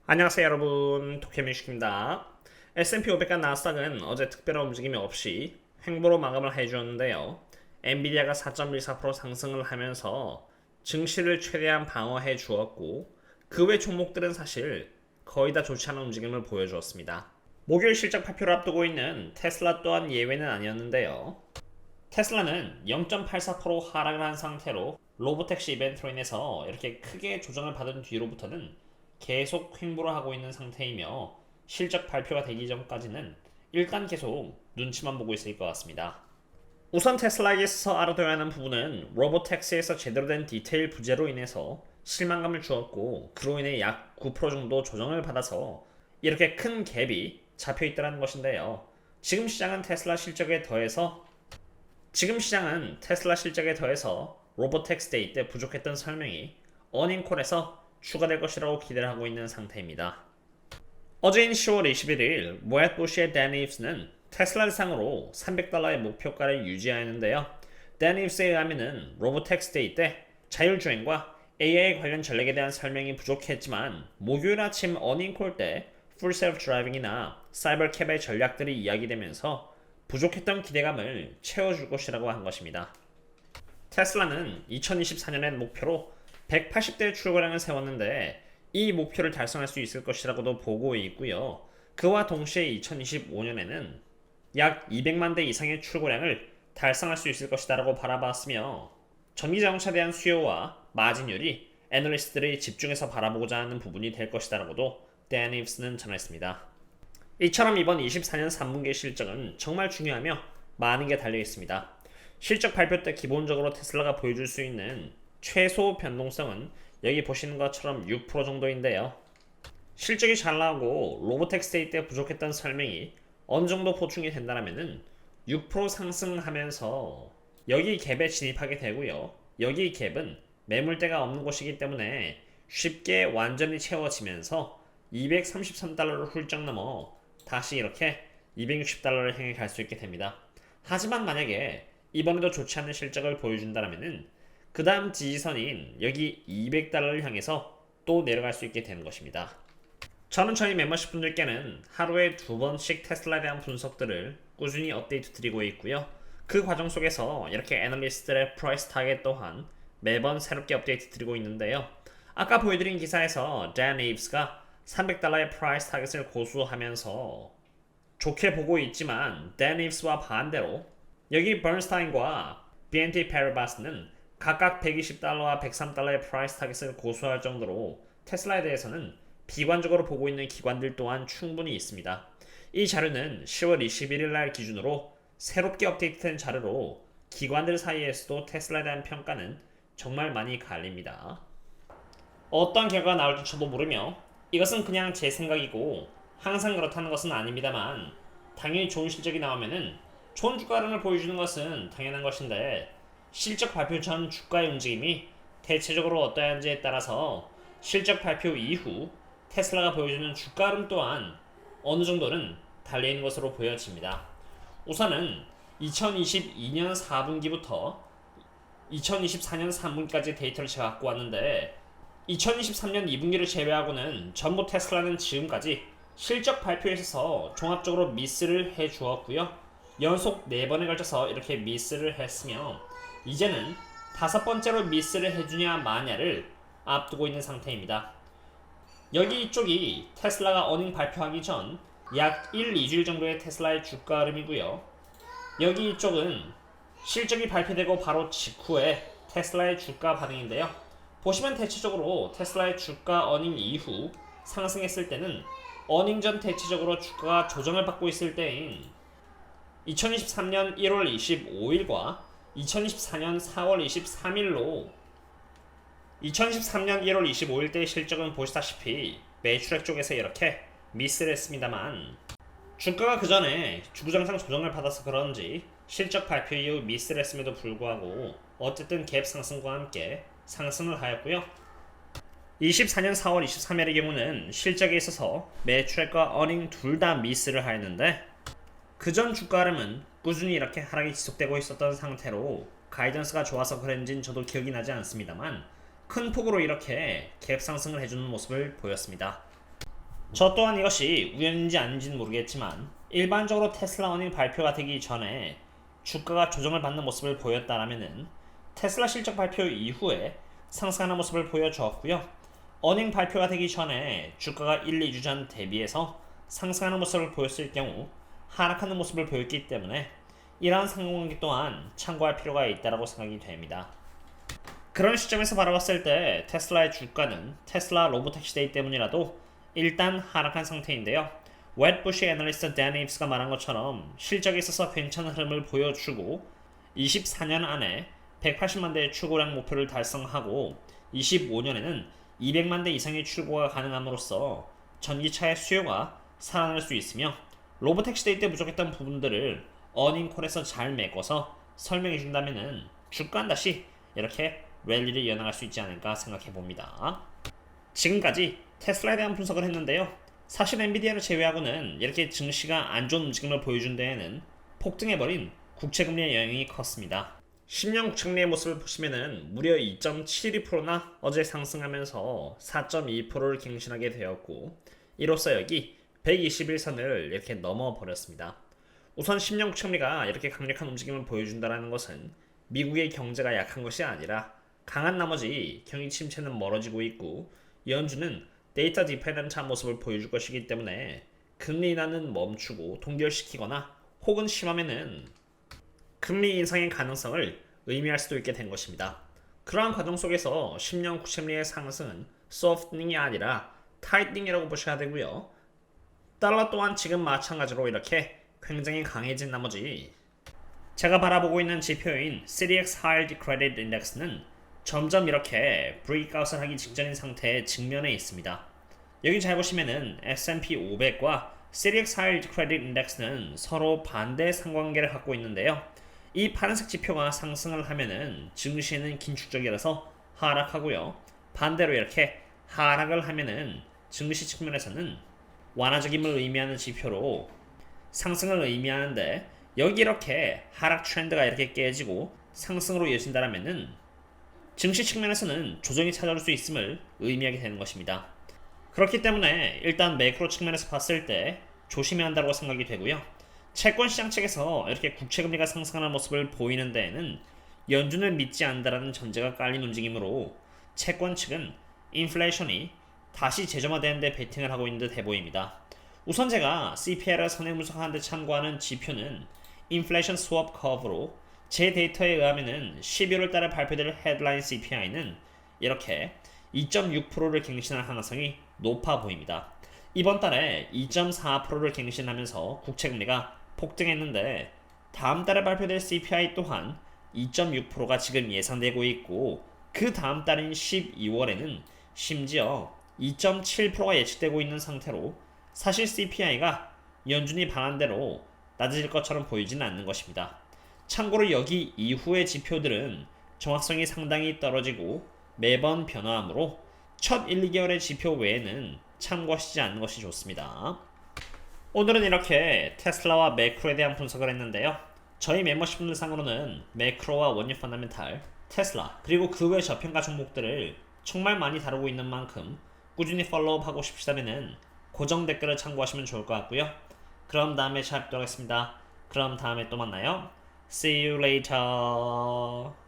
안녕하세요 여러분, 도케뮤식입니다. S&P 500과 나스닥은 어제 특별한 움직임이 없이 횡보로 마감을 해주었는데요. 엔비디아가 4.14% 상승을 하면서 증시를 최대한 방어해 주었고, 그 외 종목들은 사실 거의 다 좋지 않은 움직임을 보여주었습니다. 목요일 실적 발표를 앞두고 있는 테슬라 또한 예외는 아니었는데요. 테슬라는 0.84% 하락을 한 상태로 로보택시 이벤트로 인해서 이렇게 크게 조정을 받은 뒤로부터는 계속 횡보를 하고 있는 상태이며, 실적 발표가 되기 전까지는 일단 계속 눈치만 보고 있을 것 같습니다. 우선 테슬라에게 있어서 알아둬야 하는 부분은 로보택시에서 제대로 된 디테일 부재로 인해서 실망감을 주었고, 그로 인해 약 9% 정도 조정을 받아서 이렇게 큰 갭이 잡혀 있다는 것인데요. 지금 시장은 테슬라 실적에 더해서 로보텍스 데이 때 부족했던 설명이 어닝콜에서 추가될 것이라고 기대를 하고 있는 상태입니다. 어제인 10월 21일 모얏 부시의 댄 이브스는 테슬라를 상으로 $300의 목표가를 유지하였는데요. 댄 이브스에 의하면 로보텍스 데이 때 자율주행과 AI 관련 전략에 대한 설명이 부족했지만, 목요일 아침 어닝콜 때 풀 셀프 드라이빙이나 사이버 캡의 전략들이 이야기되면서 부족했던 기대감을 채워줄 것이라고 한 것입니다. 테슬라는 2024년엔 목표로 180대 출고량을 세웠는데, 이 목표를 달성할 수 있을 것이라고도 보고 있고요. 그와 동시에 2025년에는 약 200만 대 이상의 출고량을 달성할 수 있을 것이다라고 바라봤으며, 전기자동차에 대한 수요와 마진율이 애널리스트들이 집중해서 바라보고자 하는 부분이 될 것이다라고도 댄 이브스는 전했습니다. 이처럼 이번 24년 3분기 실적은 정말 중요하며 많은 게 달려 있습니다. 실적 발표 때 기본적으로 테슬라가 보여줄 수 있는 최소 변동성은 여기 보시는 것처럼 6% 정도인데요. 실적이 잘 나오고 로보텍스 데이 때 부족했던 설명이 어느 정도 보충이 된다면 6% 상승하면서 여기 갭에 진입하게 되고요. 여기 갭은 매물대가 없는 곳이기 때문에 쉽게 완전히 채워지면서 233달러를 훌쩍 넘어 다시 이렇게 260달러를 향해 갈 수 있게 됩니다. 하지만 만약에 이번에도 좋지 않은 실적을 보여준다면 그 다음 지지선인 여기 200달러를 향해서 또 내려갈 수 있게 되는 것입니다. 저는 저희 멤버십 분들께는 하루에 2번씩 테슬라에 대한 분석들을 꾸준히 업데이트 드리고 있고요. 그 과정 속에서 이렇게 애널리스트들의 프라이스 타겟 또한 매번 새롭게 업데이트 드리고 있는데요. 아까 보여드린 기사에서 댄 이브스가 300달러의 프라이스 타겟을 고수하면서 좋게 보고 있지만, 댄 이브스와 반대로 여기 버널스타인과 BNP 파리바스는 각각 120달러와 103달러의 프라이스 타겟을 고수할 정도로 테슬라에 대해서는 비관적으로 보고 있는 기관들 또한 충분히 있습니다. 이 자료는 10월 21일 날 기준으로 새롭게 업데이트된 자료로 기관들 사이에서도 테슬라에 대한 평가는 정말 많이 갈립니다. 어떤 결과가 나올지 저도 모르며 이것은 그냥 제 생각이고 항상 그렇다는 것은 아닙니다만, 당연히 좋은 실적이 나오면은 좋은 주가 흐름을 보여주는 것은 당연한 것인데, 실적 발표 전 주가의 움직임이 대체적으로 어떠한지에 따라서 실적 발표 이후 테슬라가 보여주는 주가 흐름 또한 어느 정도는 달려있는 것으로 보여집니다. 우선은 2022년 4분기부터 2024년 3분기까지 데이터를 제가 갖고 왔는데, 2023년 2분기를 제외하고는 전부 테슬라는 지금까지 실적 발표에 있어서 종합적으로 미스를 해주었고요. 연속 4번에 걸쳐서 이렇게 미스를 했으며, 이제는 5번째로 미스를 해주냐 마냐를 앞두고 있는 상태입니다. 여기 이쪽이 테슬라가 어닝 발표하기 전 약 1, 2주일 정도의 테슬라의 주가 흐름이고요. 여기 이쪽은 실적이 발표되고 바로 직후에 테슬라의 주가 반응인데요. 보시면 대체적으로 테슬라의 주가 어닝 이후 상승했을 때는 어닝 전 대체적으로 주가가 조정을 받고 있을 때인 2023년 1월 25일과 2024년 4월 23일로 2023년 1월 25일 때의 실적은 보시다시피 매출액 쪽에서 이렇게 미스를 했습니다만, 주가가 그 전에 주구장창 조정을 받아서 그런지 실적 발표 이후 미스를 했음에도 불구하고 어쨌든 갭 상승과 함께 상승을 하였고요. 24년 4월 23일의 경우는 실적에 있어서 매출액과 어닝 둘 다 미스를 하였는데, 그 전 주가 흐름은 꾸준히 이렇게 하락이 지속되고 있었던 상태로 가이던스가 좋아서 그런지는 저도 기억이 나지 않습니다만, 큰 폭으로 이렇게 갭 상승을 해주는 모습을 보였습니다. 저 또한 이것이 우연인지 아닌지는 모르겠지만 일반적으로 테슬라 어닝 발표가 되기 전에 주가가 조정을 받는 모습을 보였다라면은 테슬라 실적 발표 이후에 상승하는 모습을 보여주었고요. 어닝 발표가 되기 전에 주가가 1, 2주 전 대비해서 상승하는 모습을 보였을 경우 하락하는 모습을 보였기 때문에 이러한 상관관계 또한 참고할 필요가 있다고 생각이 됩니다. 그런 시점에서 바라봤을 때 테슬라의 주가는 테슬라 로보택시 데이 때문이라도 일단 하락한 상태인데요. 웨드부시 애널리스트 댄 이브스가 말한 것처럼 실적에 있어서 괜찮은 흐름을 보여주고 24년 안에 180만 대의 출고량 목표를 달성하고 25년에는 200만 대 이상의 출고가 가능함으로써 전기차의 수요가 살아날 수 있으며 로보택시 데이 때 부족했던 부분들을 어닝콜에서 잘 메꿔서 설명해 준다면은 주가는 다시 이렇게 랠리를 이어나갈 수 있지 않을까 생각해 봅니다. 지금까지 테슬라에 대한 분석을 했는데요. 사실 엔비디아를 제외하고는 이렇게 증시가 안 좋은 움직임을 보여준 데에는 폭등해버린 국채금리의 영향이 컸습니다. 10년 국채금리의 모습을 보시면은 무려 2.72%나 어제 상승하면서 4.2%를 갱신하게 되었고 이로써 여기 121선을 이렇게 넘어버렸습니다. 우선 10년 국채금리가 이렇게 강력한 움직임을 보여준다는 것은 미국의 경제가 약한 것이 아니라 강한 나머지 경기 침체는 멀어지고 있고 연준은 데이터 디펜던트한 모습을 보여줄 것이기 때문에 금리 인하는 멈추고 동결시키거나 혹은 심하면은 금리 인상의 가능성을 의미할 수도 있게 된 것입니다. 그러한 과정 속에서 10년 국채금리의 상승은 소프트닝이 아니라 타이트닝이라고 보셔야 되고요. 달러 또한 지금 마찬가지로 이렇게 굉장히 강해진 나머지 제가 바라보고 있는 지표인 CDX High Credit Index는 점점 이렇게 브레이크아웃을 하기 직전인 상태에 직면해 있습니다. 여기 잘 보시면은 S&P 500과 CDX High Credit Index는 서로 반대 상관관계를 갖고 있는데요. 이 파란색 지표가 상승을 하면은 증시는 긴축적이라서 하락하고요. 반대로 이렇게 하락을 하면은 증시 측면에서는 완화적임을 의미하는 지표로 상승을 의미하는데 여기 이렇게 하락 트렌드가 이렇게 깨지고 상승으로 이어진다면은 증시 측면에서는 조정이 찾아올 수 있음을 의미하게 되는 것입니다. 그렇기 때문에 일단 매크로 측면에서 봤을 때 조심해야 한다고 생각이 되고요. 채권 시장 측에서 이렇게 국채금리가 상승하는 모습을 보이는 데에는 연준을 믿지 않는다는 전제가 깔린 움직임으로 채권 측은 인플레이션이 다시 재점화되는 데 베팅을 하고 있는 듯 해보입니다. 우선 제가 CPI를 선행 분석하는 데 참고하는 지표는 인플레이션 스왑 커브로 제 데이터에 의하면은 11월 달에 발표될 헤드라인 CPI는 이렇게 2.6%를 갱신할 가능성이 높아 보입니다. 이번 달에 2.4%를 갱신하면서 국채금리가 폭등했는데 다음 달에 발표될 CPI 또한 2.6%가 지금 예상되고 있고 그 다음 달인 12월에는 심지어 2.7%가 예측되고 있는 상태로 사실 CPI가 연준이 바란 대로 낮아질 것처럼 보이지는 않는 것입니다. 참고로 여기 이후의 지표들은 정확성이 상당히 떨어지고 매번 변화하므로 첫 1, 2개월의 지표 외에는 참고하시지 않는 것이 좋습니다. 오늘은 이렇게 테슬라와 매크로에 대한 분석을 했는데요. 저희 멤버십분들 상으로는 매크로와 원유 펀더멘탈, 테슬라 그리고 그 외 저평가 종목들을 정말 많이 다루고 있는 만큼 꾸준히 팔로우업 하고 싶으시다면 고정 댓글을 참고하시면 좋을 것 같고요. 그럼 다음에 찾아뵙도록 하겠습니다. 그럼 다음에 또 만나요. See you later.